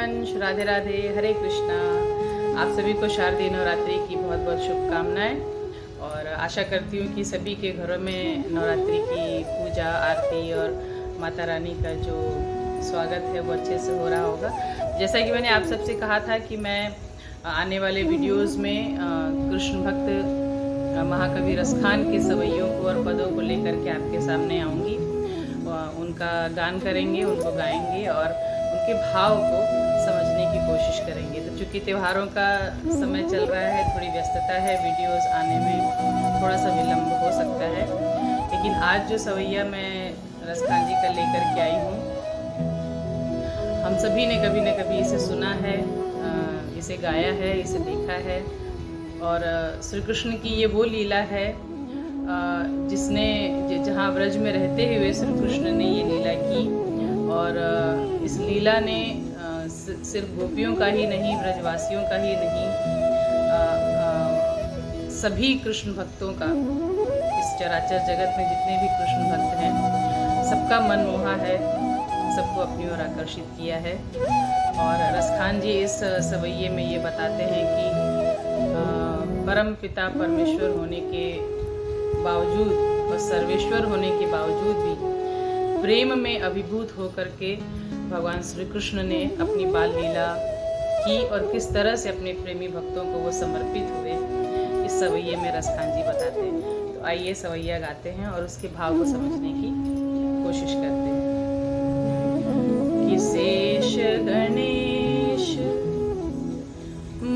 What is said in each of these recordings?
वंश, राधे राधे, हरे कृष्णा। आप सभी को शारदीय नवरात्रि की बहुत बहुत शुभकामनाएं और आशा करती हूँ कि सभी के घरों में नवरात्रि की पूजा आरती और माता रानी का जो स्वागत है वो अच्छे से हो रहा होगा। जैसा कि मैंने आप सबसे कहा था कि मैं आने वाले वीडियोस में कृष्ण भक्त महाकवि रसखान के सवैयों को और पदों को लेकर के आपके सामने आऊँगी। उनका गान करेंगे, उनको गाएंगे और उनके भाव को समझने की कोशिश करेंगे। तो चूँकि त्योहारों का समय चल रहा है, थोड़ी व्यस्तता है, वीडियोस आने में थोड़ा सा विलम्ब हो सकता है, लेकिन आज जो सवैया मैं रसखान जी का लेकर के आई हूँ, हम सभी ने कभी न कभी इसे सुना है, इसे गाया है, इसे देखा है। और श्री कृष्ण की ये वो लीला है जिसने जहाँ ब्रज में रहते हुए श्री कृष्ण ने ये लीला की। और इस लीला ने सिर्फ गोपियों का ही नहीं, ब्रजवासियों का ही नहीं, सभी कृष्ण भक्तों का, इस चराचर जगत में जितने भी कृष्ण भक्त हैं, सबका मन मोहा है, सबको अपनी ओर आकर्षित किया है। और रसखान जी इस सवैये में ये बताते हैं कि परम पिता परमेश्वर होने के बावजूद और सर्वेश्वर होने के बावजूद भी प्रेम में अभिभूत होकर के भगवान श्री कृष्ण ने अपनी बाल लीला की और किस तरह से अपने प्रेमी भक्तों को वो समर्पित हुए, इस सवैये में रसखान जी बताते हैं। तो आइए सवैया गाते हैं और उसके भाव को समझने की कोशिश करते हैं। कि शेष गणेश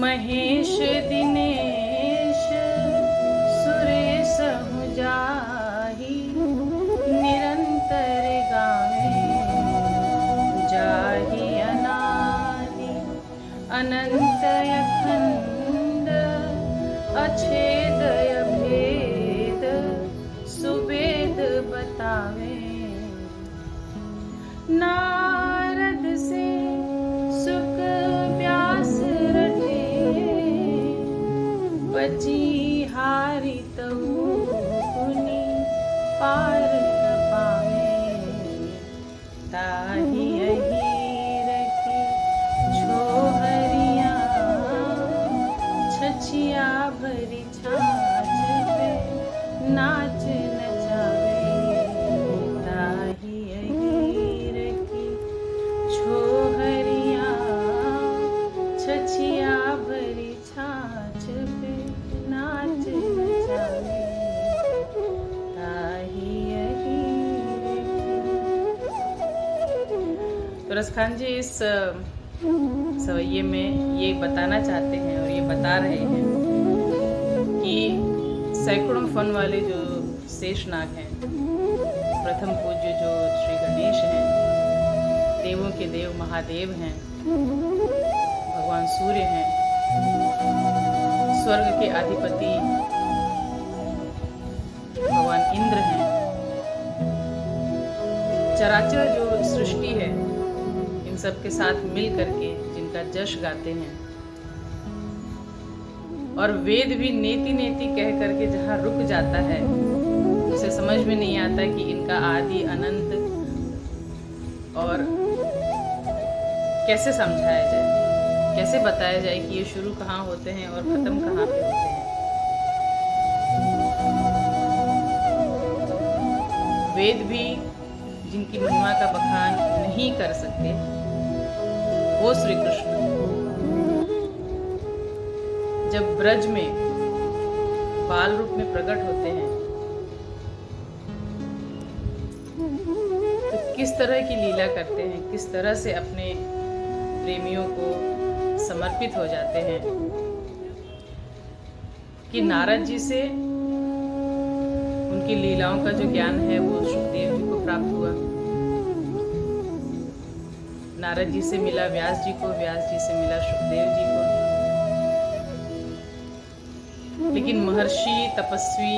महेश दिनेश सुरेश जाहि निरंतर गावे जाहि अनादि अनंत अखंड अछेद अभेद सुवेद बतावे। नारद से सुख व्यास रटे बची हारी तऊ पुनि पार न पावे। ताहि अहीर की छोहरिया छछिया भरी छाछ पे नाच नचावे। ताहि अहीर की छोहरिया छछिया भरी छाछ पे नाच नचावे। ताहि अहीर की। तो रसखान जी इस सवैये में ये बताना चाहते हैं और ये बता रहे हैं कि सैकड़ों फन वाले जो शेषनाग हैं, प्रथम पूज्य जो श्री गणेश हैं, देवों के देव महादेव हैं, भगवान सूर्य हैं, स्वर्ग के अधिपति भगवान इंद्र हैं, चराचर जो सृष्टि है, इन सब के साथ मिल करके जिनका जश गाते हैं। और वेद भी नेति नेति कह करके जहाँ रुक जाता है, उसे समझ में नहीं आता कि इनका आदि अनंत और कैसे समझाया जाए, कैसे बताया जाए कि ये शुरू कहाँ होते हैं और ख़त्म कहाँ पे होते हैं। वेद भी जिनकी महिमा का बखान नहीं कर सकते, वो श्री कृष्ण जब ब्रज में बाल रूप में प्रकट होते हैं तो किस तरह की लीला करते हैं, किस तरह से अपने प्रेमियों को समर्पित हो जाते हैं कि नारद जी से उनकी लीलाओं का जो ज्ञान है वो सुखदेव जी को प्राप्त हुआ। नारद जी से मिला व्यास जी को, व्यास जी से मिला सुखदेव जी को। लेकिन महर्षि तपस्वी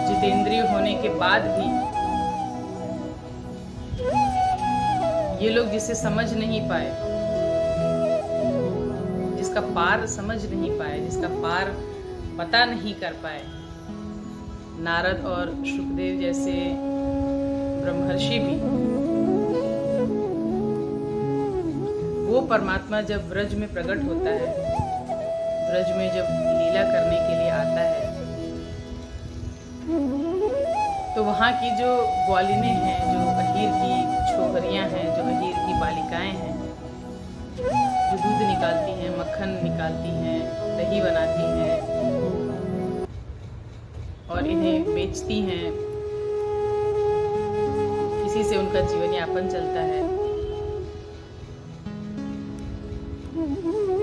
जितेंद्रिय होने के बाद भी ये लोग जिसे समझ नहीं पाए, जिसका पार समझ नहीं पाए, जिसका पार पता नहीं कर पाए, नारद और शुकदेव जैसे ब्रह्मर्षि भी वो परमात्मा जब ब्रज में प्रकट होता है, ब्रज में जब लीला करने के लिए आता है, तो वहाँ की जो ग्वालिनें हैं, जो अहीर की छोकरियाँ हैं, जो अहीर की बालिकाएं हैं, जो दूध निकालती हैं, मक्खन निकालती हैं, दही बनाती हैं और इन्हें बेचती हैं, इसी से उनका जीवन यापन चलता है।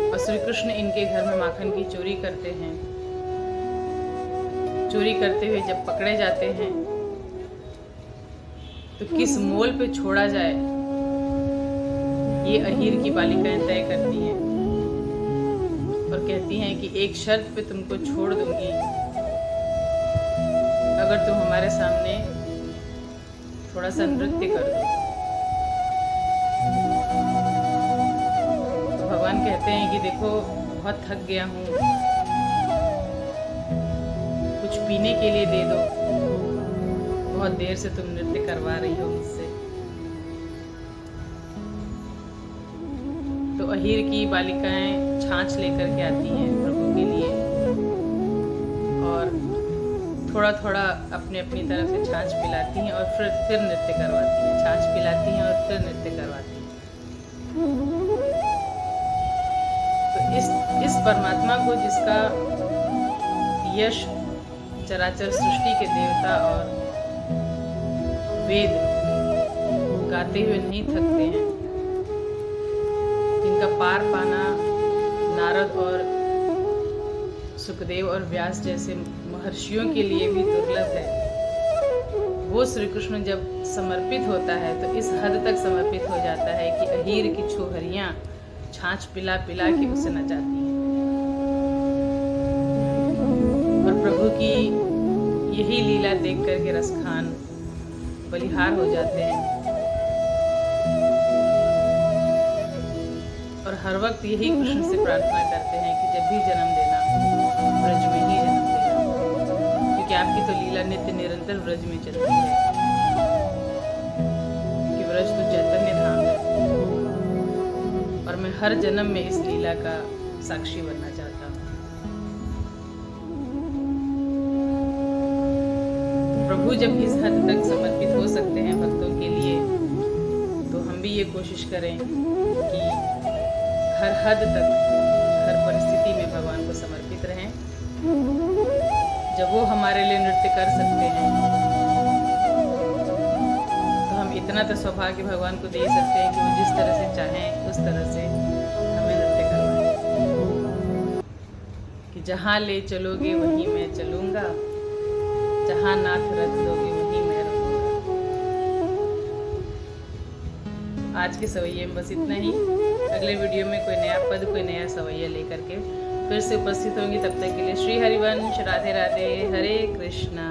और श्री कृष्ण इनके घर में माखन की चोरी करते हैं। चोरी करते हुए जब पकड़े जाते हैं तो किस मोल पे छोड़ा जाए ये अहीर की बालिकाएं तय करती हैं और कहती हैं कि एक शर्त पे तुमको छोड़ दूंगी, अगर तुम हमारे सामने थोड़ा सा नृत्य कर दो। तो भगवान कहते हैं कि देखो बहुत थक गया हूँ, कुछ पीने के लिए दे दो, बहुत देर से तुम नृत्य करवा रही हो मुझसे। तो अहीर की बालिकाएं छाछ लेकर के आती हैं प्रभु के लिए और थोड़ा थोड़ा अपने अपनी तरफ से छाछ पिलाती हैं और फिर नृत्य करवाती हैं, छाछ पिलाती हैं और फिर नृत्य करवाती हैं। तो इस परमात्मा को, जिसका यश चराचर सृष्टि के देवता और वेद गाते हुए नहीं थकते हैं, जिनका पार पाना नारद और सुखदेव और व्यास जैसे महर्षियों के लिए भी दुर्लभ है, वो श्री कृष्ण जब समर्पित होता है तो इस हद तक समर्पित हो जाता है कि अहीर की छोहरियां छाछ पिला पिला के उसे नचाती हैं। और प्रभु की यही लीला देख करके रसखान बलिहार हो जाते हैं और हर वक्त यही कृष्ण से प्रार्थना करते हैं कि जब भी जन्म देना ब्रज में ही जन्म देना, क्योंकि आपकी तो लीला नित्य निरंतर ब्रज में चलती है, कि ब्रज तो चैतन्य धाम है और मैं हर जन्म में इस लीला का साक्षी बनना चाहता हूँ। प्रभु जब इस हद तक समर्पित हो सकते हैं भक्तों के लिए, तो हम भी ये कोशिश करें कि हर हद तक, हर परिस्थिति में भगवान को समर्पित रहें। जब वो हमारे लिए नृत्य कर सकते हैं तो हम इतना तो सौभाग्य भगवान को दे सकते हैं कि वो जिस तरह से चाहें उस तरह से हमें नृत्य करवाएं। कि जहाँ ले चलोगे वहीं मैं चलूँगा, जहाँ नाथ रख दोगे वहीं मैं रहूँगा। आज के सवैये में बस इतना ही। अगले वीडियो में कोई नया पद, कोई नया सवैया लेकर के फिर से उपस्थित होंगी। तब तक के लिए श्री हरिवंश, राधे राधे, हरे कृष्णा।